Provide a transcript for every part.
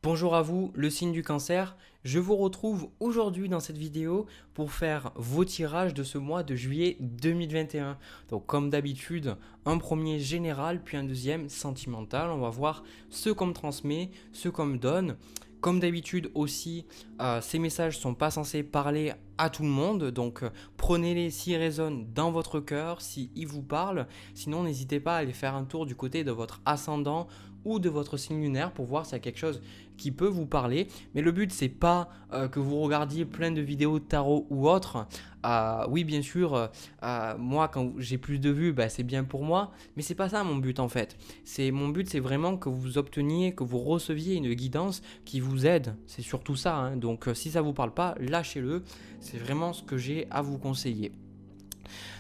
Bonjour à vous, le signe du cancer. Je vous retrouve aujourd'hui dans cette vidéo pour faire vos tirages de ce mois de juillet 2021. Donc comme d'habitude, un premier général puis un deuxième sentimental. On va voir ce qu'on me transmet, ce qu'on me donne. Comme d'habitude aussi, ces messages ne sont pas censés parler à tout le monde, donc prenez-les s'ils résonnent dans votre cœur, s'ils vous parlent. Sinon, n'hésitez pas à aller faire un tour du côté de votre ascendant ou de votre signe lunaire pour voir s'il y a quelque chose qui peut vous parler. Mais le but, c'est pas que vous regardiez plein de vidéos de tarot ou autres. Oui, bien sûr, moi, quand j'ai plus de vues, c'est bien pour moi. Mais c'est pas ça mon but en fait. Mon but, c'est vraiment que vous obteniez, que vous receviez une guidance qui vous aide. C'est surtout ça. Hein. Donc, si ça vous parle pas, lâchez-le. C'est vraiment ce que j'ai à vous conseiller.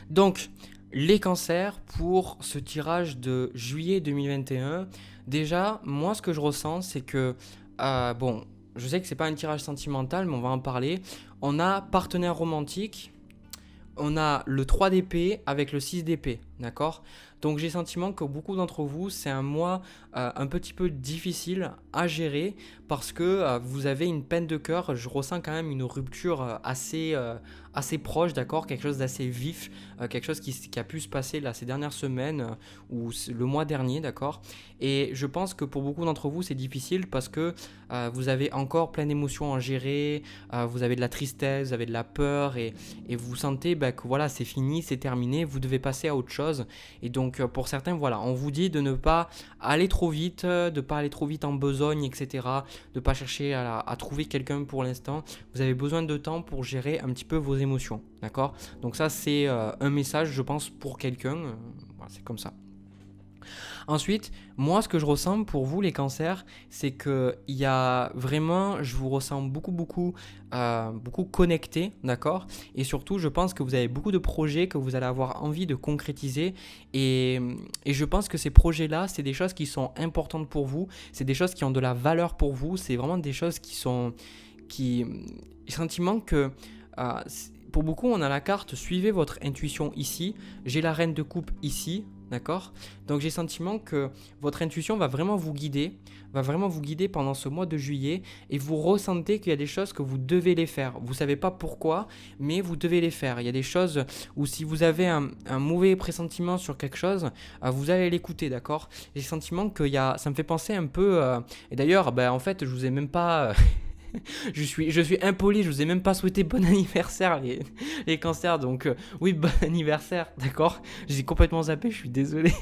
Donc, les cancers pour ce tirage de juillet 2021. Déjà, moi, ce que je ressens, c'est que, je sais que c'est pas un tirage sentimental, mais on va en parler. On a partenaire romantique, on a le 3 d'épée avec le 6 d'épée, d'accord? Donc j'ai le sentiment que beaucoup d'entre vous, c'est un mois un petit peu difficile à gérer parce que vous avez une peine de cœur. Je ressens quand même une rupture assez proche, d'accord? Quelque chose d'assez vif, quelque chose qui a pu se passer là, ces dernières semaines ou le mois dernier, d'accord? Et je pense que pour beaucoup d'entre vous, c'est difficile parce que vous avez encore plein d'émotions à gérer, vous avez de la tristesse, vous avez de la peur et vous sentez que voilà, c'est fini, c'est terminé, vous devez passer à autre chose. Et donc pour certains, voilà, on vous dit de ne pas aller trop vite, de ne pas aller trop vite en besogne, etc. De ne pas chercher à trouver quelqu'un pour l'instant. Vous avez besoin de temps pour gérer un petit peu vos émotions, d'accord? Donc ça, c'est un message, je pense, pour quelqu'un. Voilà, c'est comme ça. Ensuite, moi, ce que je ressens pour vous, les cancers, c'est que il y a vraiment, je vous ressens beaucoup connecté, d'accord? Et surtout, je pense que vous avez beaucoup de projets que vous allez avoir envie de concrétiser. Et je pense que ces projets-là, c'est des choses qui sont importantes pour vous. C'est des choses qui ont de la valeur pour vous. C'est vraiment des choses sentiment que... pour beaucoup, on a la carte suivez votre intuition ici. J'ai la reine de coupe ici, d'accord? Donc j'ai le sentiment que votre intuition va vraiment vous guider pendant ce mois de juillet et vous ressentez qu'il y a des choses que vous devez les faire. Vous ne savez pas pourquoi, mais vous devez les faire. Il y a des choses où si vous avez un mauvais pressentiment sur quelque chose, vous allez l'écouter, d'accord? J'ai le sentiment que ça me fait penser un peu... et d'ailleurs, en fait, je vous ai même pas... Je suis impoli, je vous ai même pas souhaité bon anniversaire les cancers, donc oui, bon anniversaire, d'accord? J'ai complètement zappé, je suis désolé.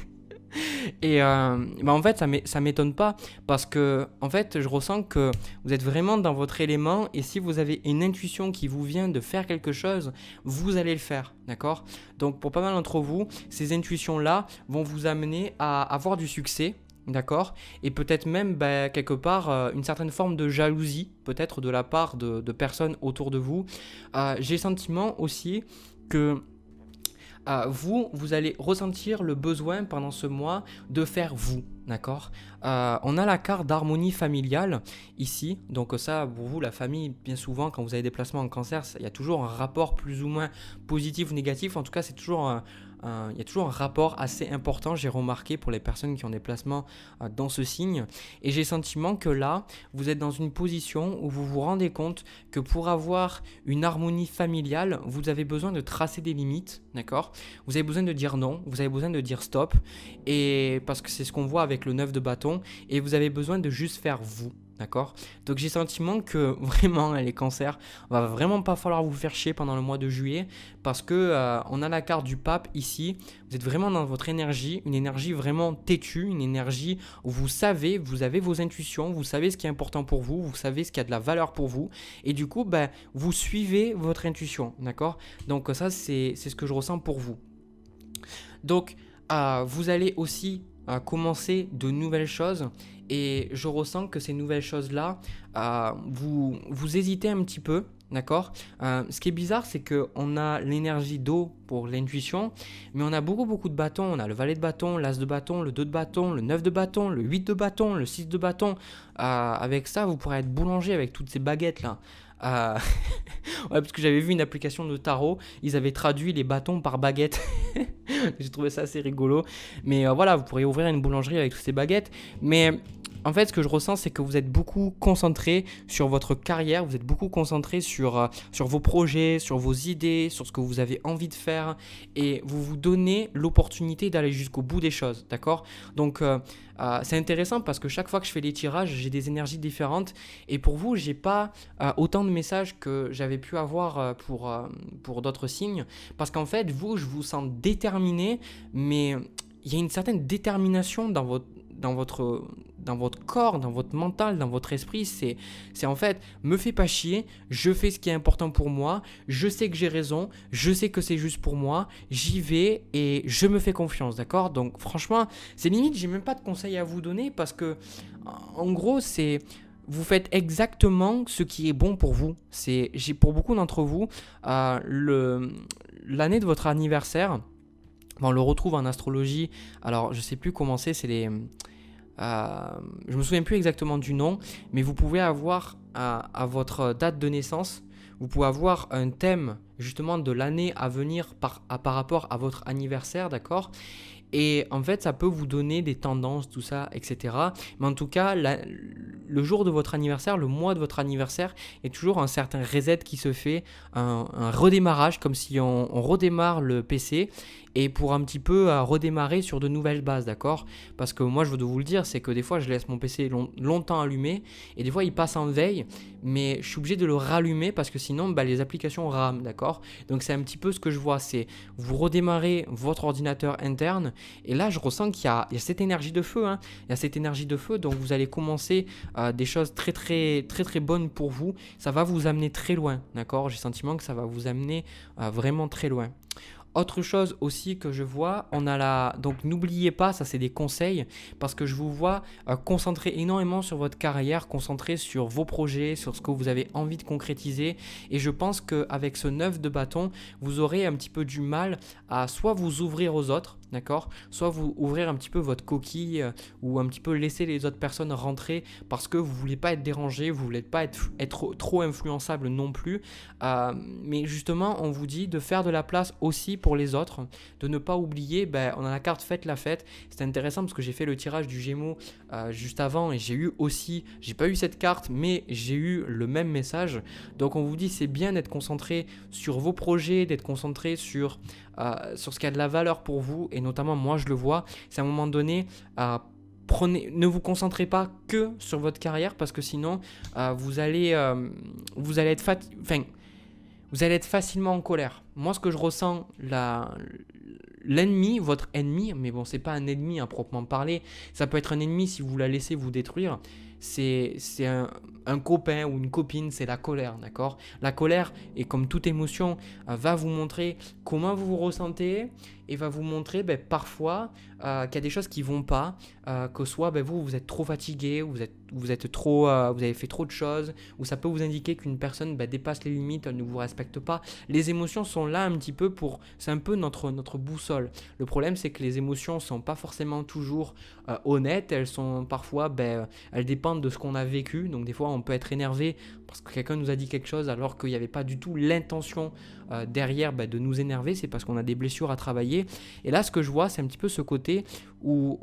Et en fait, ça m'étonne pas parce que en fait, je ressens que vous êtes vraiment dans votre élément et si vous avez une intuition qui vous vient de faire quelque chose, vous allez le faire, d'accord? Donc pour pas mal d'entre vous, ces intuitions-là vont vous amener à avoir du succès. D'accord? Et peut-être même quelque part une certaine forme de jalousie, peut-être de la part de personnes autour de vous. J'ai le sentiment aussi que vous allez ressentir le besoin pendant ce mois de faire vous. D'accord? On a la carte d'harmonie familiale ici. Donc ça, pour vous, la famille, bien souvent, quand vous avez des placements en cancer, il y a toujours un rapport plus ou moins positif ou négatif. En tout cas, c'est toujours il y a toujours un rapport assez important, j'ai remarqué, pour les personnes qui ont des placements dans ce signe. Et j'ai le sentiment que là, vous êtes dans une position où vous vous rendez compte que pour avoir une harmonie familiale, vous avez besoin de tracer des limites, d'accord? Vous avez besoin de dire non, vous avez besoin de dire stop, et parce que c'est ce qu'on voit avec le 9 de bâton, et vous avez besoin de juste faire vous. D'accord? Donc j'ai le sentiment que vraiment les cancers, va vraiment pas falloir vous faire chier pendant le mois de juillet parce que on a la carte du pape ici. Vous êtes vraiment dans votre énergie, une énergie vraiment têtue, une énergie où vous savez, vous avez vos intuitions, vous savez ce qui est important pour vous, vous savez ce qui a de la valeur pour vous et du coup vous suivez votre intuition, d'accord? Donc ça c'est ce que je ressens pour vous. Donc vous allez aussi commencer de nouvelles choses et je ressens que ces nouvelles choses-là, vous hésitez un petit peu, d'accord? Ce qui est bizarre, c'est qu'on a l'énergie d'eau pour l'intuition, mais on a beaucoup de bâtons. On a le valet de bâton, l'as de bâton, le 2 de bâton, le 9 de bâton, le 8 de bâton, le 6 de bâton. Avec ça, vous pourrez être boulanger avec toutes ces baguettes-là. Ouais, parce que j'avais vu une application de tarot, ils avaient traduit les bâtons par baguettes. J'ai trouvé ça assez rigolo. Mais voilà, vous pourriez ouvrir une boulangerie avec toutes ces baguettes. Mais En fait, ce que je ressens, c'est que vous êtes beaucoup concentré sur votre carrière, vous êtes beaucoup concentré sur vos projets, sur vos idées, sur ce que vous avez envie de faire et vous vous donnez l'opportunité d'aller jusqu'au bout des choses, d'accord? Donc, c'est intéressant parce que chaque fois que je fais les tirages, j'ai des énergies différentes et pour vous, j'ai pas autant de messages que j'avais pu avoir pour d'autres signes parce qu'en fait, vous, je vous sens déterminé, mais il y a une certaine détermination dans votre corps, dans votre mental, dans votre esprit. C'est en fait, me fais pas chier, je fais ce qui est important pour moi, je sais que j'ai raison, je sais que c'est juste pour moi, j'y vais et je me fais confiance, d'accord? Donc franchement, c'est limite, j'ai même pas de conseils à vous donner parce que, en gros, c'est... Vous faites exactement ce qui est bon pour vous. Pour beaucoup d'entre vous, l'année de votre anniversaire, on le retrouve en astrologie. Alors, je sais plus comment c'est les... je me souviens plus exactement du nom, mais vous pouvez avoir à votre date de naissance, vous pouvez avoir un thème justement de l'année à venir par rapport à votre anniversaire, d'accord? Et en fait, ça peut vous donner des tendances, tout ça, etc. Mais en tout cas, le jour de votre anniversaire, le mois de votre anniversaire, est toujours un certain reset qui se fait, un redémarrage, comme si on redémarre le PC et pour un petit peu redémarrer sur de nouvelles bases, d'accord? Parce que moi, je veux vous le dire, c'est que des fois, je laisse mon PC longtemps allumé et des fois, il passe en veille, mais je suis obligé de le rallumer parce que sinon, les applications rament, d'accord? Donc, c'est un petit peu ce que je vois, c'est vous redémarrez votre ordinateur interne et là, je ressens qu'il y a cette énergie de feu, hein. Il y a cette énergie de feu, donc vous allez commencer des choses très, très, très, très bonnes pour vous. Ça va vous amener très loin, d'accord? J'ai le sentiment que ça va vous amener vraiment très loin. Autre chose aussi que je vois, donc n'oubliez pas, ça c'est des conseils, parce que je vous vois concentrer énormément sur votre carrière, concentrer sur vos projets, sur ce que vous avez envie de concrétiser. Et je pense qu'avec ce 9 de bâton, vous aurez un petit peu du mal à soit vous ouvrir aux autres, d'accord? Soit vous ouvrir un petit peu votre coquille ou un petit peu laisser les autres personnes rentrer parce que vous ne voulez pas être dérangé, vous ne voulez pas être trop influençable non plus. Mais justement, on vous dit de faire de la place aussi pour les autres, de ne pas oublier, on a la carte faites la fête. C'est intéressant parce que j'ai fait le tirage du Gémeaux juste avant et j'ai pas eu cette carte, mais j'ai eu le même message. Donc on vous dit c'est bien d'être concentré sur vos projets, d'être concentré sur ce qui a de la valeur pour vous et notamment moi je le vois, c'est à un moment donné ne vous concentrez pas que sur votre carrière parce que sinon vous allez être facilement en colère. Moi, ce que je ressens, l'ennemi, votre ennemi, mais bon, c'est pas un ennemi à proprement parler, ça peut être un ennemi si vous la laissez vous détruire, c'est un copain ou une copine, c'est la colère, d'accord? La colère, et comme toute émotion, va vous montrer comment vous vous ressentez et va vous montrer parfois qu'il y a des choses qui vont pas, que soit vous êtes trop fatigué, vous êtes trop, vous avez fait trop de choses, ou ça peut vous indiquer qu'une personne dépasse les limites, elle ne vous respecte pas. Les émotions sont là un petit peu c'est un peu notre boussole. Le problème, c'est que les émotions sont pas forcément toujours honnêtes, elles sont parfois, elles dépendent de ce qu'on a vécu, donc des fois on peut être énervé parce que quelqu'un nous a dit quelque chose alors qu'il n'y avait pas du tout l'intention derrière de nous énerver, c'est parce qu'on a des blessures à travailler. Et là, ce que je vois, c'est un petit peu ce côté où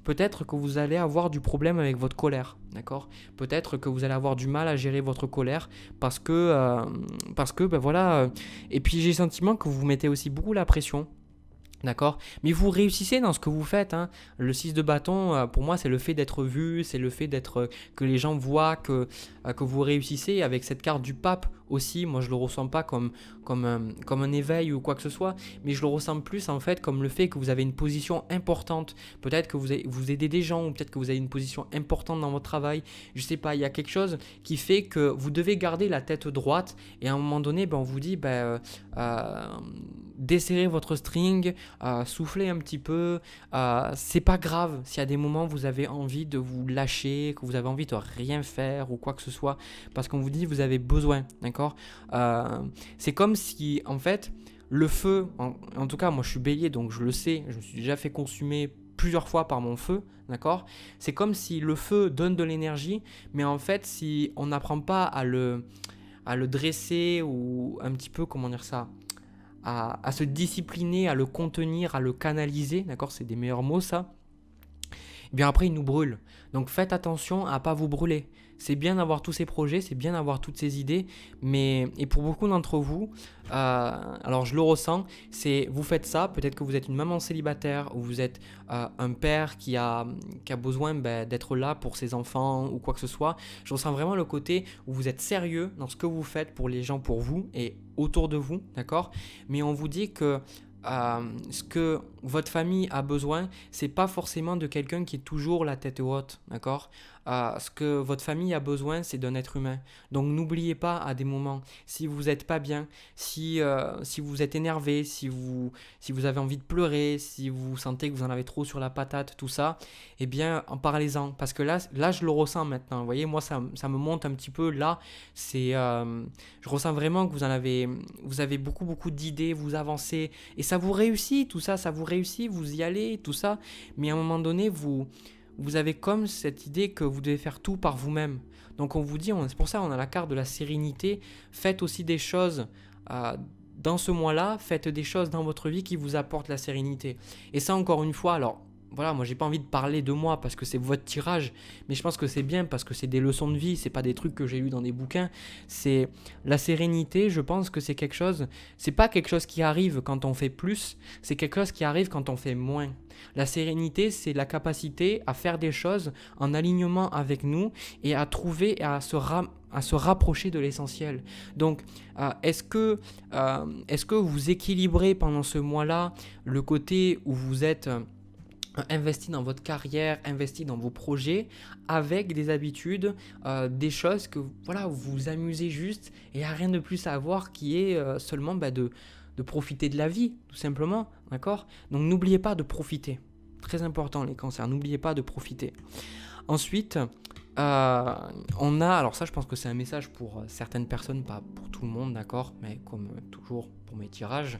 peut-être que vous allez avoir du problème avec votre colère, d'accord? Peut-être que vous allez avoir du mal à gérer votre colère parce que voilà. Et puis j'ai le sentiment que vous mettez aussi beaucoup la pression. D'accord? Mais vous réussissez dans ce que vous faites, hein. Le 6 de bâton, pour moi, c'est le fait d'être vu, c'est le fait que les gens voient que vous réussissez. Avec cette carte du pape aussi, moi je le ressens pas comme un éveil ou quoi que ce soit, mais je le ressens plus en fait comme le fait que vous avez une position importante. Peut-être que vous aidez des gens ou peut-être que vous avez une position importante dans votre travail. Je sais pas, il y a quelque chose qui fait que vous devez garder la tête droite et à un moment donné, on vous dit desserrez votre string, soufflez un petit peu. C'est pas grave s'il y a des moments où vous avez envie de vous lâcher, que vous avez envie de rien faire ou quoi que ce soit, parce qu'on vous dit vous avez besoin, d'accord? C'est comme si en fait le feu, en tout cas moi je suis bélier donc je le sais, je me suis déjà fait consumer plusieurs fois par mon feu, d'accord? C'est comme si le feu donne de l'énergie, mais en fait si on n'apprend pas à le dresser ou un petit peu, comment dire ça, à se discipliner, à le contenir, à le canaliser, d'accord? C'est des meilleurs mots ça. bien après, ils nous brûlent. Donc faites attention à ne pas vous brûler. C'est bien d'avoir tous ces projets, c'est bien d'avoir toutes ces idées, mais et pour beaucoup d'entre vous, alors je le ressens, c'est vous faites ça, peut-être que vous êtes une maman célibataire ou vous êtes un père qui a besoin d'être là pour ses enfants ou quoi que ce soit. Je ressens vraiment le côté où vous êtes sérieux dans ce que vous faites pour les gens, pour vous et autour de vous, d'accord? Mais on vous dit que ce que votre famille a besoin, c'est pas forcément de quelqu'un qui est toujours la tête haute, d'accord? Ce que votre famille a besoin, c'est d'un être humain. Donc n'oubliez pas à des moments, si vous n'êtes pas bien, si vous êtes énervé, si vous avez envie de pleurer, si vous sentez que vous en avez trop sur la patate, tout ça, eh bien en parlez-en. Parce que là je le ressens maintenant. Vous voyez, moi ça me monte un petit peu là. Je ressens vraiment que vous avez beaucoup beaucoup d'idées, vous avancez et ça vous réussit, tout ça, ça vous réussit, vous y allez, tout ça. Mais à un moment donné, vous avez comme cette idée que vous devez faire tout par vous-même. Donc on vous dit, c'est pour ça qu'on a la carte de la sérénité. Faites aussi des choses dans ce mois-là, faites des choses dans votre vie qui vous apportent la sérénité. Et ça encore une fois, alors voilà, moi j'ai pas envie de parler de moi parce que c'est votre tirage, mais je pense que c'est bien parce que c'est des leçons de vie, c'est pas des trucs que j'ai lus dans des bouquins. C'est la sérénité, je pense que c'est quelque chose, c'est pas quelque chose qui arrive quand on fait plus, c'est quelque chose qui arrive quand on fait moins. La sérénité, c'est la capacité à faire des choses en alignement avec nous et à trouver et à se rapprocher de l'essentiel. Donc, est-ce que vous équilibrez pendant ce mois-là le côté où vous êtes investi dans votre carrière, investi dans vos projets, avec des habitudes, des choses que voilà, vous vous amusez juste et il n'y a rien de plus à avoir qui est seulement de profiter de la vie, tout simplement, d'accord? Donc n'oubliez pas de profiter. Très important les cancers, n'oubliez pas de profiter. Ensuite, on a, alors ça je pense que c'est un message pour certaines personnes, pas pour tout le monde, d'accord? Mais comme toujours pour mes tirages,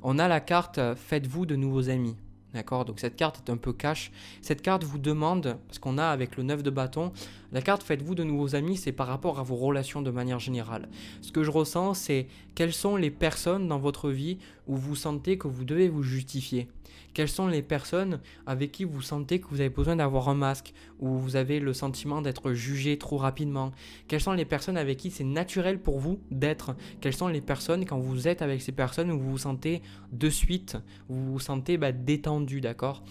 on a la carte « Faites-vous de nouveaux amis ». D'accord, donc cette carte est un peu cash. Cette carte vous demande, parce qu'on a avec le 9 de bâton, la carte faites-vous de nouveaux amis, c'est par rapport à vos relations de manière générale. Ce que je ressens, c'est quelles sont les personnes dans votre vie où vous sentez que vous devez vous justifier. Quelles sont les personnes avec qui vous sentez que vous avez besoin d'avoir un masque, où vous avez le sentiment d'être jugé trop rapidement. Quelles sont les personnes avec qui c'est naturel pour vous d'être. Quelles sont les personnes, quand vous êtes avec ces personnes, où vous vous sentez de suite, vous vous sentez détendu, d'accord?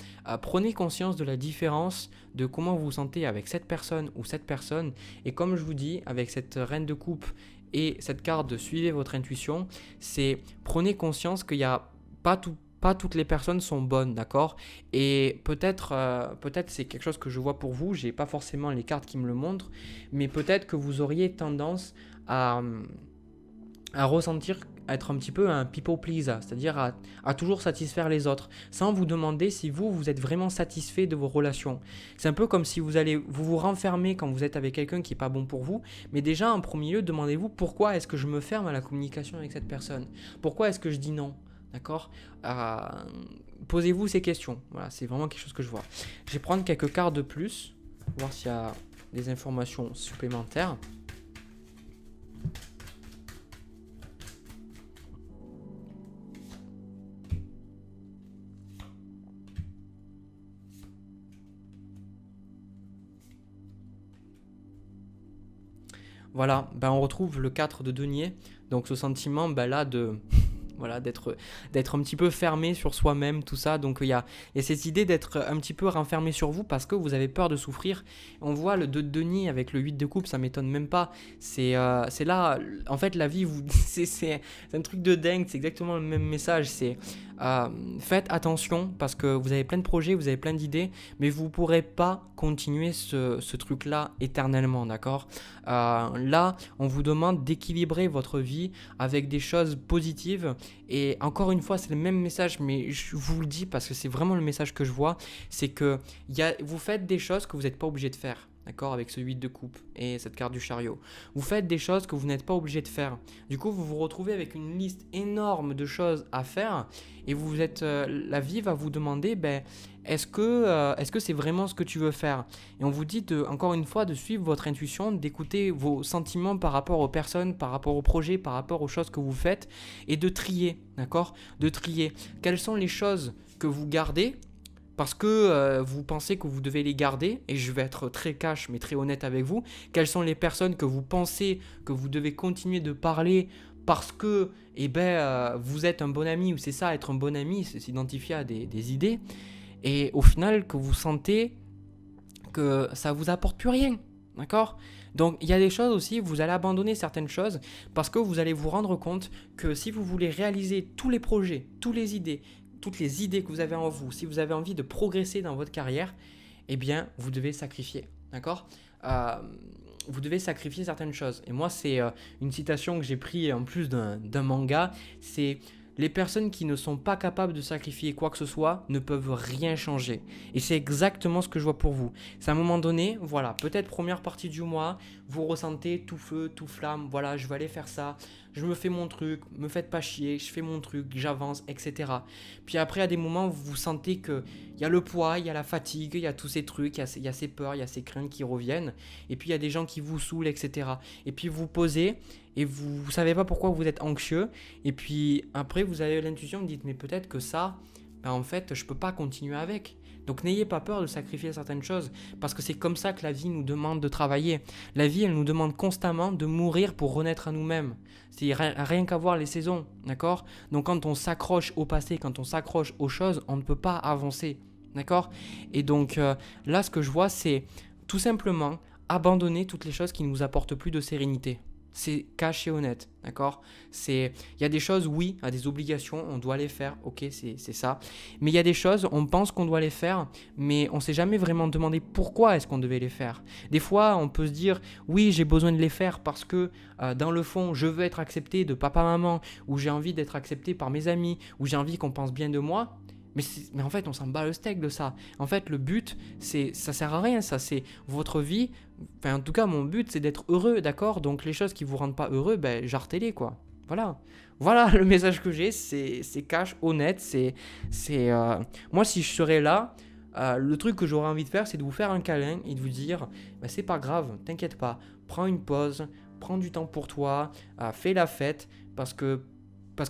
Prenez conscience de la différence de comment vous vous sentez avec cette personne ou cette personne. Et comme je vous dis, avec cette reine de coupe et cette carte de suivez votre intuition, c'est prenez conscience qu'il n'y a pas toutes les personnes sont bonnes, d'accord? Et peut-être c'est quelque chose que je vois pour vous, j'ai pas forcément les cartes qui me le montrent, mais peut-être que vous auriez tendance à ressentir être un petit peu un people pleaser, c'est-à-dire à toujours satisfaire les autres, sans vous demander si vous êtes vraiment satisfait de vos relations. C'est un peu comme si vous renfermez quand vous êtes avec quelqu'un qui n'est pas bon pour vous, mais déjà en premier lieu, demandez-vous pourquoi est-ce que je me ferme à la communication avec cette personne? Pourquoi est-ce que je dis non? D'accord? Posez-vous ces questions. Voilà, c'est vraiment quelque chose que je vois. Je vais prendre quelques cartes de plus, voir s'il y a des informations supplémentaires. Voilà, on retrouve le 4 de denier, donc ce sentiment là de... Voilà, d'être un petit peu fermé sur soi-même, tout ça. Donc il y a cette idée d'être un petit peu renfermé sur vous parce que vous avez peur de souffrir. On voit le 2 de denier avec le 8 de coupe, ça m'étonne même pas. C'est là, en fait, la vie, c'est un truc de dingue, c'est exactement le même message. C'est faites attention parce que vous avez plein de projets, vous avez plein d'idées, mais vous ne pourrez pas continuer ce truc-là éternellement, d'accord? Là, on vous demande d'équilibrer votre vie avec des choses positives. Et encore une fois, c'est le même message, mais je vous le dis parce que c'est vraiment le message que je vois, c'est que vous faites des choses que vous n'êtes pas obligé de faire. D'accord, avec ce 8 de coupe et cette carte du chariot. Vous faites des choses que vous n'êtes pas obligé de faire. Du coup, vous vous retrouvez avec une liste énorme de choses à faire et la vie va vous demander, est-ce que c'est vraiment ce que tu veux faire? Et on vous dit encore une fois de suivre votre intuition, d'écouter vos sentiments par rapport aux personnes, par rapport aux projets, par rapport aux choses que vous faites et de trier, d'accord? De trier. Quelles sont les choses que vous gardez? parce que vous pensez que vous devez les garder, et je vais être très cash mais très honnête avec vous, quelles sont les personnes que vous pensez que vous devez continuer de parler parce que vous êtes un bon ami, ou c'est ça, être un bon ami, c'est s'identifier à des idées, et au final que vous sentez que ça vous apporte plus rien, d'accord? Donc il y a des choses aussi, vous allez abandonner certaines choses parce que vous allez vous rendre compte que si vous voulez réaliser tous les projets, toutes les idées que vous avez en vous, si vous avez envie de progresser dans votre carrière, eh bien vous devez sacrifier, d'accord? Euh, Vous devez sacrifier certaines choses. Et moi, c'est une citation que j'ai prise en plus d'un manga, c'est les personnes qui ne sont pas capables de sacrifier quoi que ce soit ne peuvent rien changer. Et c'est exactement ce que je vois pour vous. C'est à un moment donné, voilà, peut-être première partie du mois, vous ressentez tout feu, tout flamme, voilà, je vais aller faire ça, je me fais mon truc, me faites pas chier, je fais mon truc, j'avance, etc. Puis après, à des moments, vous sentez qu'il y a le poids, il y a la fatigue, il y a tous ces trucs, il y a ces peurs, il y a ces craintes qui reviennent. Et puis il y a des gens qui vous saoulent, etc. Et puis vous posez et vous ne savez pas pourquoi vous êtes anxieux. Et puis après, vous avez l'intuition, vous dites, mais peut-être que ça, en fait, je ne peux pas continuer avec. Donc n'ayez pas peur de sacrifier certaines choses, parce que c'est comme ça que la vie nous demande de travailler. La vie, elle nous demande constamment de mourir pour renaître à nous-mêmes. C'est rien qu'à voir les saisons, d'accord? Donc quand on s'accroche au passé, quand on s'accroche aux choses, on ne peut pas avancer, d'accord? Et donc là, ce que je vois, c'est tout simplement abandonner toutes les choses qui ne nous apportent plus de sérénité. C'est cash et honnête, d'accord? Il y a des choses, oui, il y a des obligations, on doit les faire, ok, c'est ça. Mais il y a des choses, on pense qu'on doit les faire, mais on ne s'est jamais vraiment demandé pourquoi est-ce qu'on devait les faire. Des fois, on peut se dire, oui, j'ai besoin de les faire parce que dans le fond, je veux être accepté de papa-maman, ou j'ai envie d'être accepté par mes amis, ou j'ai envie qu'on pense bien de moi. Mais en fait, on s'en bat le steak de ça. En fait, le but, ça sert à rien, ça. C'est votre vie. Enfin, en tout cas, mon but, c'est d'être heureux, d'accord? Donc, les choses qui vous rendent pas heureux, jartez-les, quoi. Voilà. Voilà le message que j'ai. C'est cash, honnête. Moi, si je serais là, le truc que j'aurais envie de faire, c'est de vous faire un câlin et de vous dire, c'est pas grave, t'inquiète pas. Prends une pause, prends du temps pour toi, fais la fête, parce que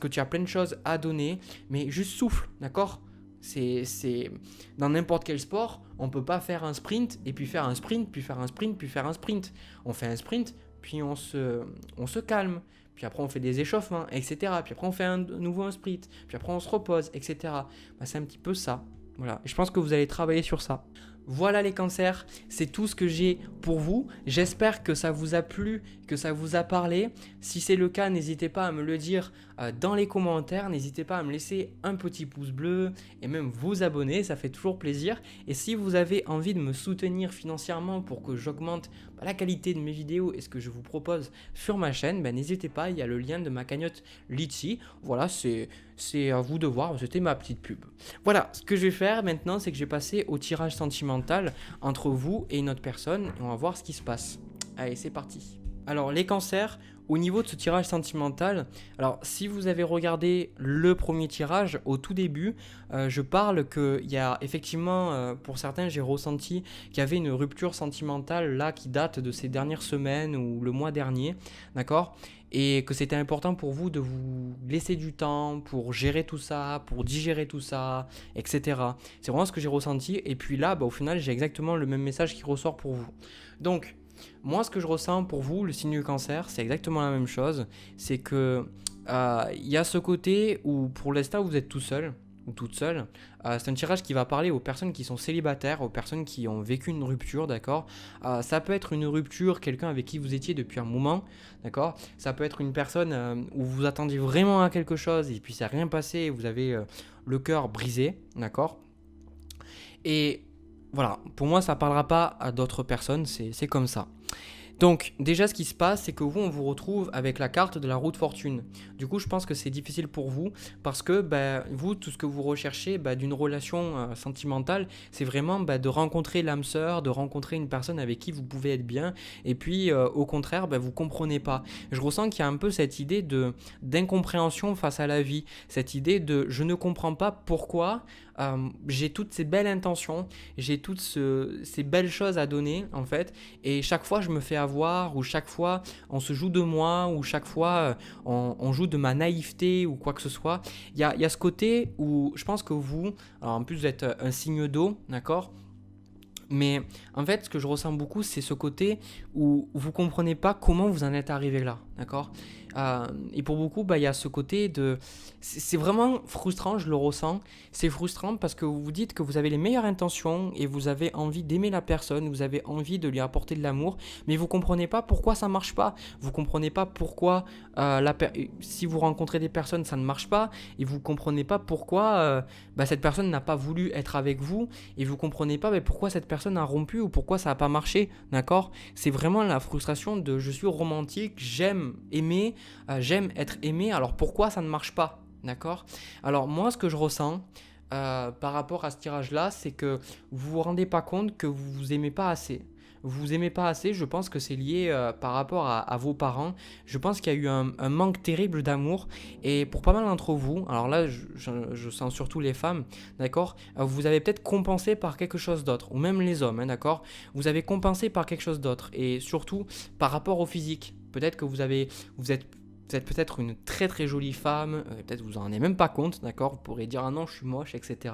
tu as plein de choses à donner, mais juste souffle, d'accord? C'est dans n'importe quel sport, on peut pas faire un sprint et puis faire un sprint, puis faire un sprint, puis faire un sprint. On fait un sprint, puis on se calme, puis après on fait des échauffements, etc. Puis après on fait nouveau un sprint, puis après on se repose, etc. C'est un petit peu ça. Voilà. Et je pense que vous allez travailler sur ça. Voilà les cancers, c'est tout ce que j'ai pour vous. J'espère que ça vous a plu, que ça vous a parlé. Si c'est le cas, n'hésitez pas à me le dire dans les commentaires. N'hésitez pas à me laisser un petit pouce bleu et même vous abonner, ça fait toujours plaisir. Et si vous avez envie de me soutenir financièrement pour que j'augmente la qualité de mes vidéos et ce que je vous propose sur ma chaîne, n'hésitez pas, il y a le lien de ma cagnotte Litchi. Voilà, c'est à vous de voir, c'était ma petite pub. Voilà, ce que je vais faire maintenant, c'est que je vais passer au tirage sentimental entre vous et une autre personne et on va voir ce qui se passe. Allez, c'est parti. Alors, les cancers, au niveau de ce tirage sentimental, alors si vous avez regardé le premier tirage au tout début, je parle qu'il y a effectivement, pour certains, j'ai ressenti qu'il y avait une rupture sentimentale là qui date de ces dernières semaines ou le mois dernier, d'accord ? Et que c'était important pour vous de vous laisser du temps pour gérer tout ça, pour digérer tout ça, etc. C'est vraiment ce que j'ai ressenti. Et puis là, au final, j'ai exactement le même message qui ressort pour vous. Donc, moi, ce que je ressens pour vous, le signe du cancer, c'est exactement la même chose. C'est que y a ce côté où, pour l'instant, vous êtes tout seul ou toute seule. C'est un tirage qui va parler aux personnes qui sont célibataires, aux personnes qui ont vécu une rupture, d'accord. Ça peut être une rupture, quelqu'un avec qui vous étiez depuis un moment, d'accord. Ça peut être une personne où vous attendiez vraiment à quelque chose et puis ça n'a rien passé et vous avez le cœur brisé, d'accord. Et voilà, pour moi, ça ne parlera pas à d'autres personnes, c'est comme ça. Donc, déjà, ce qui se passe, c'est que vous, on vous retrouve avec la carte de la roue de fortune. Du coup, je pense que c'est difficile pour vous parce que vous, tout ce que vous recherchez d'une relation sentimentale, c'est vraiment de rencontrer l'âme sœur, de rencontrer une personne avec qui vous pouvez être bien. Et puis, au contraire, vous ne comprenez pas. Je ressens qu'il y a un peu cette idée d'incompréhension face à la vie. Cette idée de je ne comprends pas pourquoi j'ai toutes ces belles intentions, j'ai toutes ces belles choses à donner, en fait. Et chaque fois, je me fais avoir avoir, ou chaque fois on se joue de moi, ou chaque fois on joue de ma naïveté ou quoi que ce soit. Il y a ce côté où je pense que vous, alors en plus vous êtes un signe d'eau, d'accord? Mais en fait, ce que je ressens beaucoup, c'est ce côté où vous comprenez pas comment vous en êtes arrivé là, d'accord? Et pour beaucoup, il y a ce côté de... C'est vraiment frustrant, je le ressens. C'est frustrant parce que vous vous dites que vous avez les meilleures intentions et vous avez envie d'aimer la personne, vous avez envie de lui apporter de l'amour, mais vous comprenez pas pourquoi ça marche pas. Vous comprenez pas pourquoi si vous rencontrez des personnes, ça ne marche pas, et vous comprenez pas pourquoi cette personne n'a pas voulu être avec vous, et vous comprenez pas pourquoi cette personne a rompu ou pourquoi ça n'a pas marché, d'accord? C'est vraiment la frustration de je suis romantique, j'aime aimer, j'aime être aimé, alors pourquoi ça ne marche pas, d'accord? Alors moi, ce que je ressens par rapport à ce tirage-là, c'est que vous vous rendez pas compte que vous vous aimez pas assez. Vous vous aimez pas assez, je pense que c'est lié par rapport à vos parents. Je pense qu'il y a eu un manque terrible d'amour. Et pour pas mal d'entre vous, alors là, je sens surtout les femmes, d'accord? Vous avez peut-être compensé par quelque chose d'autre, ou même les hommes, hein, d'accord? Vous avez compensé par quelque chose d'autre. Et surtout, par rapport au physique. Peut-être que vous êtes peut-être une très très jolie femme, peut-être vous en rendez même pas compte, d'accord? Vous pourrez dire ah non, je suis moche, etc.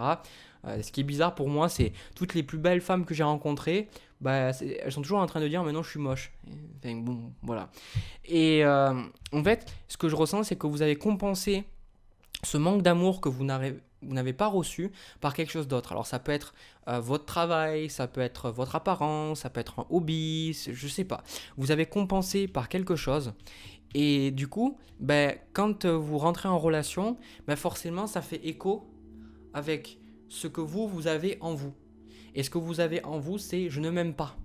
Ce qui est bizarre pour moi, c'est toutes les plus belles femmes que j'ai rencontrées, elles sont toujours en train de dire mais non, je suis moche. Enfin, bon, voilà. Et en fait, ce que je ressens, c'est que vous avez compensé ce manque d'amour que vous n'avez pas reçu par quelque chose d'autre. Alors ça peut être votre travail, ça peut être votre apparence, ça peut être un hobby, je sais pas. Vous avez compensé par quelque chose. Et du coup, quand vous rentrez en relation, forcément ça fait écho avec ce que vous avez en vous. Et ce que vous avez en vous, c'est je ne m'aime pas.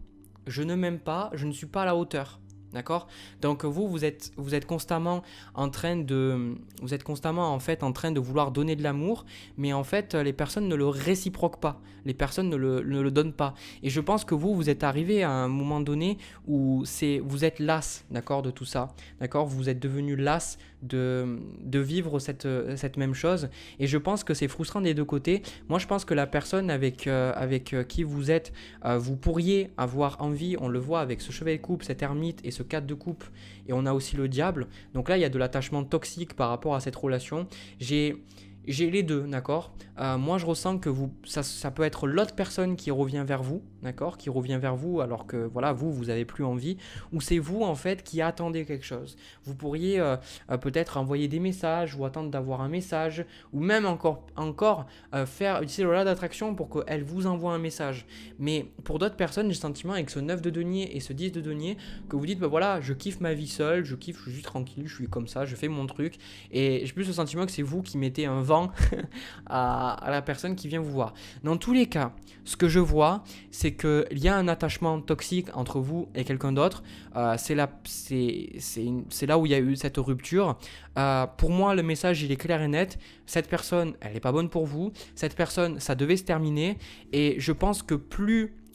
Je ne m'aime pas, je ne suis pas à la hauteur. D'accord? Donc vous êtes constamment en train de en train de vouloir donner de l'amour, mais en fait les personnes ne le réciproquent pas, les personnes ne le donnent pas. Et je pense que vous êtes arrivé à un moment donné où vous êtes las, d'accord, de tout ça, d'accord? Vous êtes devenu las de vivre cette même chose, et je pense que c'est frustrant des deux côtés. Moi je pense que la personne avec qui vous êtes, vous pourriez avoir envie, on le voit avec ce chevalier de coupe, cet ermite et ce 4 de coupe, et on a aussi le diable. Donc là il y a de l'attachement toxique par rapport à cette relation. J'ai les deux, d'accord? Moi, je ressens que ça peut être l'autre personne qui revient vers vous, d'accord? Qui revient vers vous alors que, voilà, vous avez plus envie. Ou c'est vous, en fait, qui attendez quelque chose. Vous pourriez peut-être envoyer des messages ou attendre d'avoir un message. Ou même encore faire utiliser le loi d'attraction pour qu'elle vous envoie un message. Mais pour d'autres personnes, j'ai le sentiment avec ce 9 de denier et ce 10 de denier que vous dites, voilà, je kiffe ma vie seule, je suis juste tranquille, je suis comme ça, je fais mon truc. Et j'ai plus le sentiment que c'est vous qui mettez un vent à la personne qui vient vous voir. Dans tous les cas, ce que je vois, c'est qu'il y a un attachement toxique entre vous et quelqu'un d'autre. C'est là où il y a eu cette rupture. Pour moi, le message, il est clair et net. Cette personne, elle n'est pas bonne pour vous. Cette personne, ça devait se terminer. Et je pense que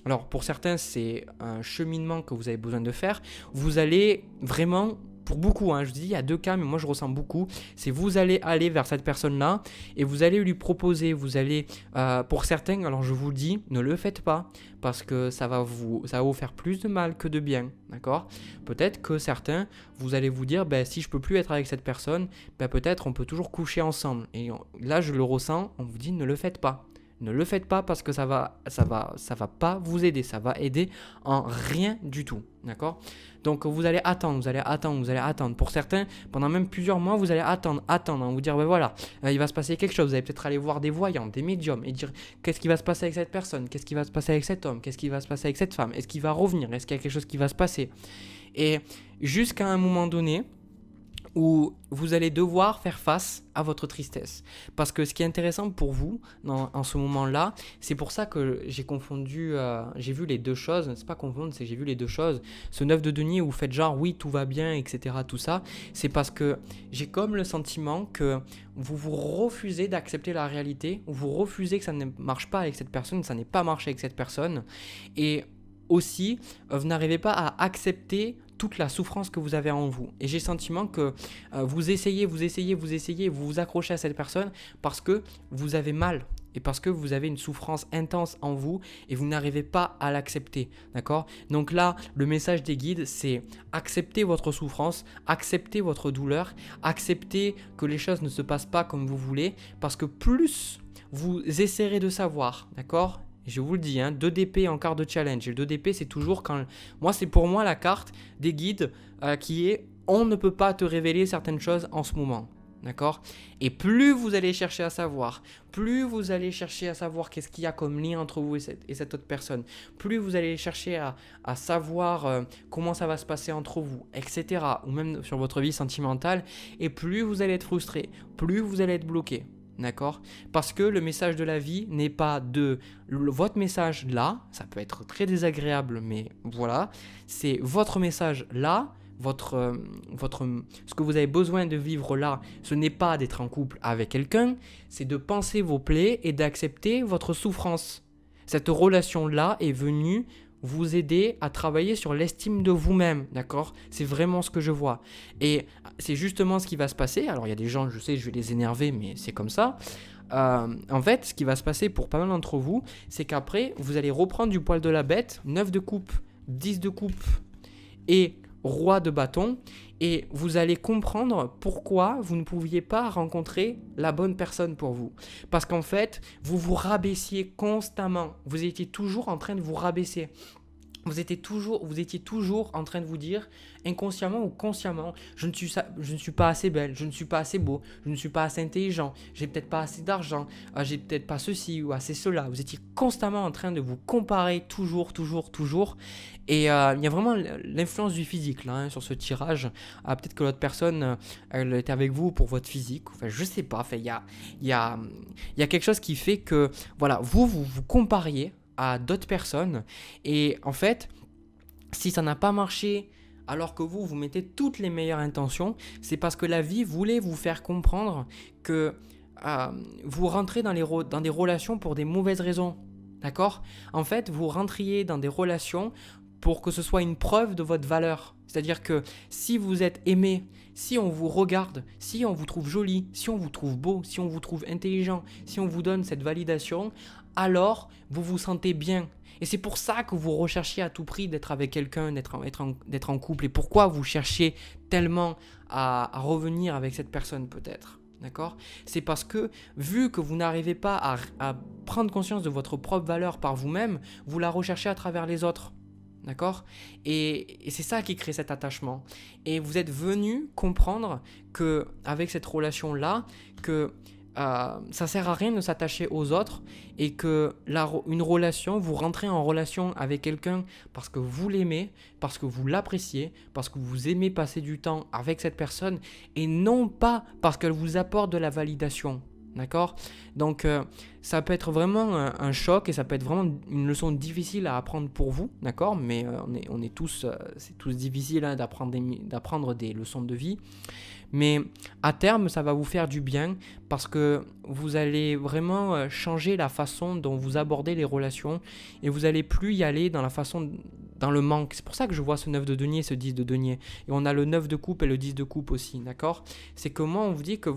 alors pour certains, c'est un cheminement que vous avez besoin de faire. Vous allez vraiment... Pour beaucoup, je vous dis, il y a deux cas, mais moi je ressens beaucoup. C'est vous allez aller vers cette personne-là et vous allez lui proposer, pour certains, alors je vous le dis, ne le faites pas parce que ça va vous faire plus de mal que de bien, d'accord? Peut-être que certains, vous allez vous dire, si je peux plus être avec cette personne, peut-être on peut toujours coucher ensemble. Et là, je le ressens, on vous dit, ne le faites pas. Ne le faites pas parce que ça va pas vous aider, ça va aider en rien du tout, d'accord? Donc vous allez attendre. Pour certains, pendant même plusieurs mois, vous allez attendre, vous dire voilà, il va se passer quelque chose. Vous allez peut-être aller voir des voyants, des médiums et dire qu'est-ce qui va se passer avec cette personne, qu'est-ce qui va se passer avec cet homme, qu'est-ce qui va se passer avec cette femme, est-ce qu'il va revenir, est-ce qu'il y a quelque chose qui va se passer? Et jusqu'à un moment donné, où vous allez devoir faire face à votre tristesse. Parce que ce qui est intéressant pour vous, en ce moment-là, c'est pour ça que j'ai vu les deux choses, c'est pas confondre, c'est que j'ai vu les deux choses. Ce 9 de denier où vous faites genre, oui, tout va bien, etc., tout ça, c'est parce que j'ai comme le sentiment que vous refusez d'accepter la réalité, vous refusez que ça ne marche pas avec cette personne, que ça n'ait pas marché avec cette personne, et aussi, vous n'arrivez pas à accepter toute la souffrance que vous avez en vous. Et j'ai le sentiment que vous essayez, vous vous accrochez à cette personne parce que vous avez mal. et parce que vous avez une souffrance intense en vous et vous n'arrivez pas à l'accepter, d'accord? Donc là, le message des guides, c'est accepter votre souffrance, accepter votre douleur, accepter que les choses ne se passent pas comme vous voulez, parce que plus vous essaierez de savoir, d'accord? Je vous le dis, 2 d'épée en carte de challenge. Et le 2 d'épée, c'est toujours quand... Moi, c'est pour moi la carte des guides qui est « On ne peut pas te révéler certaines choses en ce moment ». D'accord? Et plus vous allez chercher à savoir, plus vous allez chercher à savoir qu'est-ce qu'il y a comme lien entre vous et cette autre personne, plus vous allez chercher à savoir comment ça va se passer entre vous, etc. Ou même sur votre vie sentimentale, et plus vous allez être frustré, plus vous allez être bloqué. D'accord? Parce que le message de la vie n'est pas de votre message là, ça peut être très désagréable, mais voilà, c'est votre message là, ce que vous avez besoin de vivre là, ce n'est pas d'être en couple avec quelqu'un, c'est de penser vos plaies et d'accepter votre souffrance. Cette relation-là est venue vous aider à travailler sur l'estime de vous-même, d'accord? C'est vraiment ce que je vois. Et c'est justement ce qui va se passer. Alors, il y a des gens, je sais, je vais les énerver, mais c'est comme ça. En fait, ce qui va se passer pour pas mal d'entre vous, c'est qu'après, vous allez reprendre du poil de la bête, 9 de coupe, 10 de coupe et roi de bâton, et vous allez comprendre pourquoi vous ne pouviez pas rencontrer la bonne personne pour vous. Parce qu'en fait, vous vous rabaissiez constamment. Vous étiez toujours en train de vous rabaisser. Vous étiez toujours en train de vous dire, inconsciemment ou consciemment, je ne suis pas assez belle, je ne suis pas assez beau, je ne suis pas assez intelligent, j'ai peut-être pas assez d'argent, j'ai peut-être pas ceci ou assez cela. Vous étiez constamment en train de vous comparer toujours. Et il y a vraiment l'influence du physique là, sur ce tirage. Peut-être que l'autre personne, elle était avec vous pour votre physique. Enfin, je sais pas. Enfin, il y a quelque chose qui fait que, voilà, vous compariez à d'autres personnes, et en fait, si ça n'a pas marché alors que vous mettez toutes les meilleures intentions, c'est parce que la vie voulait vous faire comprendre que vous rentrez dans des relations pour des mauvaises raisons, d'accord? En fait, vous rentriez dans des relations pour que ce soit une preuve de votre valeur. C'est-à-dire que si vous êtes aimé, si on vous regarde, si on vous trouve joli, si on vous trouve beau, si on vous trouve intelligent, si on vous donne cette validation, alors vous vous sentez bien. Et c'est pour ça que vous recherchez à tout prix d'être avec quelqu'un, d'être en couple. Et pourquoi vous cherchez tellement à revenir avec cette personne peut-être. D'accord? C'est parce que, vu que vous n'arrivez pas à prendre conscience de votre propre valeur par vous-même, vous la recherchez à travers les autres. D'accord? Et c'est ça qui crée cet attachement. Et vous êtes venu comprendre qu'avec cette relation-là, que ça sert à rien de s'attacher aux autres, et que une relation, vous rentrez en relation avec quelqu'un parce que vous l'aimez, parce que vous l'appréciez, parce que vous aimez passer du temps avec cette personne, et non pas parce qu'elle vous apporte de la validation. D'accord? Donc ça peut être vraiment un choc, et ça peut être vraiment une leçon difficile à apprendre pour vous, d'accord? Mais on est tous, c'est tous difficile d'apprendre des leçons de vie. Mais à terme, ça va vous faire du bien, parce que vous allez vraiment changer la façon dont vous abordez les relations, et vous allez plus y aller dans le manque. C'est pour ça que je vois ce 9 de denier, ce 10 de denier. Et on a le 9 de coupe et le 10 de coupe aussi, d'accord? C'est que moi, on vous dit que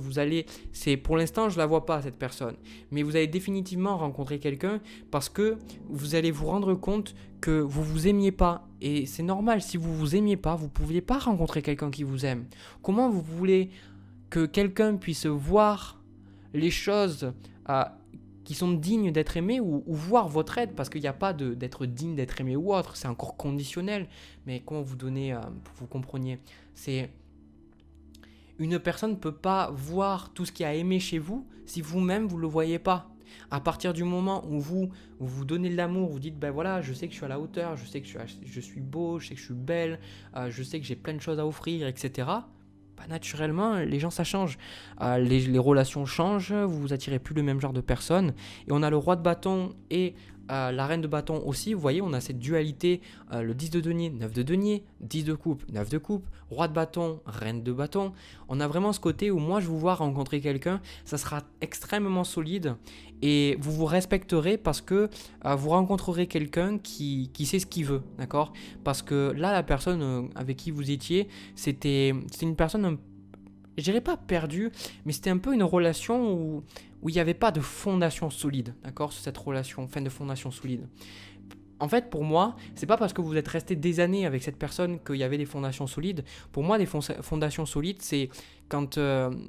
pour l'instant, je la vois pas, cette personne. Mais vous allez définitivement rencontrer quelqu'un, parce que vous allez vous rendre compte que vous vous aimiez pas. Et c'est normal, si vous vous aimiez pas, vous ne pouviez pas rencontrer quelqu'un qui vous aime. Comment vous voulez que quelqu'un puisse voir les choses qui sont dignes d'être aimées, ou voir votre aide, parce qu'il n'y a pas d'être digne d'être aimé ou autre, c'est encore conditionnel. Mais comment vous donner, pour que vous compreniez, c'est... Une personne ne peut pas voir tout ce qu'il y a aimé chez vous si vous-même vous ne le voyez pas. À partir du moment où vous donnez de l'amour, vous dites ben voilà, je sais que je suis à la hauteur, je sais que je suis beau, je sais que je suis belle, je sais que j'ai plein de choses à offrir, etc. Bah, naturellement, les gens ça change. Les relations changent, vous attirez plus le même genre de personnes. Et on a le roi de bâton et la reine de bâton aussi. Vous voyez, on a cette dualité, le 10 de denier, 9 de denier, 10 de coupe, 9 de coupe, roi de bâton, reine de bâton. On a vraiment ce côté où moi je vous vois rencontrer quelqu'un, ça sera extrêmement solide, et vous vous respecterez parce que vous rencontrerez quelqu'un qui sait ce qu'il veut, d'accord? Parce que là, la personne avec qui vous étiez, c'était une personne, je dirais pas perdue, mais c'était un peu une relation où où il n'y avait pas de fondation solide, d'accord, sur cette relation, fin de fondation solide. En fait, pour moi, c'est pas parce que vous êtes resté des années avec cette personne qu'il y avait des fondations solides. Pour moi, des fondations solides, c'est quand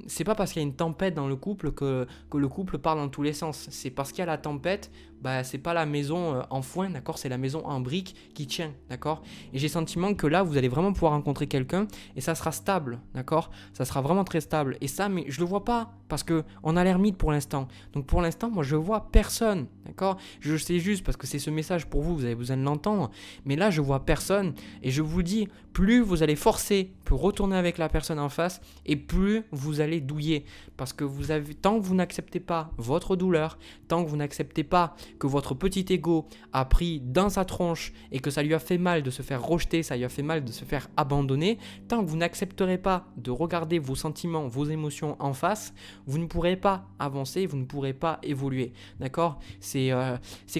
c'est pas parce qu'il y a une tempête dans le couple que le couple part dans tous les sens. C'est parce qu'il y a la tempête, bah c'est pas la maison en foin, d'accord, c'est la maison en briques qui tient, d'accord. Et j'ai le sentiment que là, vous allez vraiment pouvoir rencontrer quelqu'un et ça sera stable, d'accord. Ça sera vraiment très stable. Et ça, mais je le vois pas parce que on a l'ermite pour l'instant. Donc pour l'instant, moi, je vois personne, d'accord. Je sais juste parce que c'est ce message pour vous, vous avez besoin de l'entendre. Mais là, je vois personne et je vous dis, plus vous allez forcer pour retourner avec la personne en face et plus vous allez douiller. Parce que tant que vous n'acceptez pas votre douleur, tant que vous n'acceptez pas que votre petit ego a pris dans sa tronche et que ça lui a fait mal de se faire rejeter, ça lui a fait mal de se faire abandonner, tant que vous n'accepterez pas de regarder vos sentiments, vos émotions en face, vous ne pourrez pas avancer, vous ne pourrez pas évoluer. D'accord ? C'est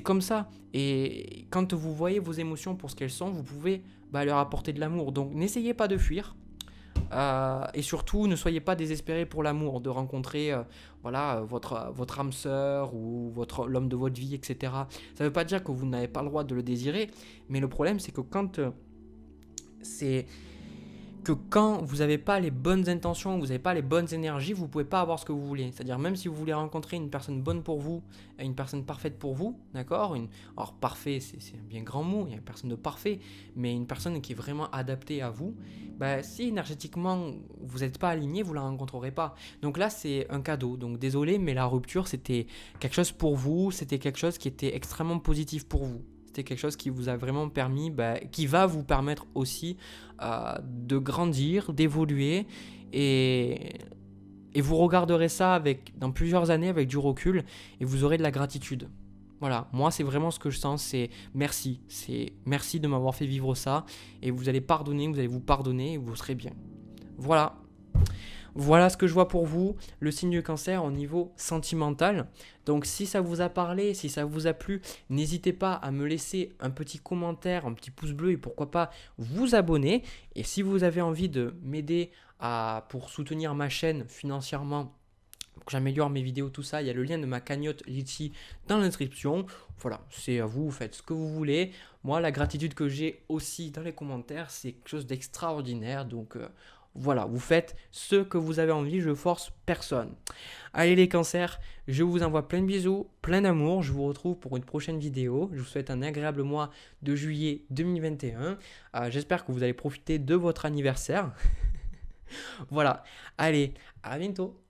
comme ça. Et quand vous voyez vos émotions pour ce qu'elles sont, vous pouvez leur apporter de l'amour. Donc n'essayez pas de fuir. Et surtout, ne soyez pas désespérés pour l'amour, de rencontrer votre âme sœur ou l'homme de votre vie, etc. Ça ne veut pas dire que vous n'avez pas le droit de le désirer, mais le problème, c'est que quand vous n'avez pas les bonnes intentions, vous n'avez pas les bonnes énergies, vous ne pouvez pas avoir ce que vous voulez. C'est-à-dire même si vous voulez rencontrer une personne bonne pour vous, une personne parfaite pour vous, d'accord ? Alors parfait, c'est un bien grand mot, il y a une personne de parfait, mais une personne qui est vraiment adaptée à vous, si énergétiquement vous n'êtes pas aligné, vous ne la rencontrerez pas. Donc là, c'est un cadeau. Donc désolé, mais la rupture, c'était quelque chose pour vous, c'était quelque chose qui était extrêmement positif pour vous. C'était quelque chose qui vous a vraiment permis, qui va vous permettre aussi de grandir, d'évoluer et vous regarderez ça dans plusieurs années avec du recul et vous aurez de la gratitude. Voilà, moi c'est vraiment ce que je sens, c'est merci de m'avoir fait vivre ça et vous allez vous pardonner et vous serez bien. Voilà ce que je vois pour vous, le signe du cancer au niveau sentimental. Donc si ça vous a parlé, si ça vous a plu, n'hésitez pas à me laisser un petit commentaire, un petit pouce bleu et pourquoi pas vous abonner. Et si vous avez envie de m'aider pour soutenir ma chaîne financièrement, pour que j'améliore mes vidéos, tout ça, il y a le lien de ma cagnotte Litchi dans l'inscription. Voilà, c'est à vous, vous faites ce que vous voulez. Moi, la gratitude que j'ai aussi dans les commentaires, c'est quelque chose d'extraordinaire. Donc voilà, vous faites ce que vous avez envie, je force personne. Allez les cancers, je vous envoie plein de bisous, plein d'amour. Je vous retrouve pour une prochaine vidéo. Je vous souhaite un agréable mois de juillet 2021. J'espère que vous allez profiter de votre anniversaire. Voilà, allez, à bientôt.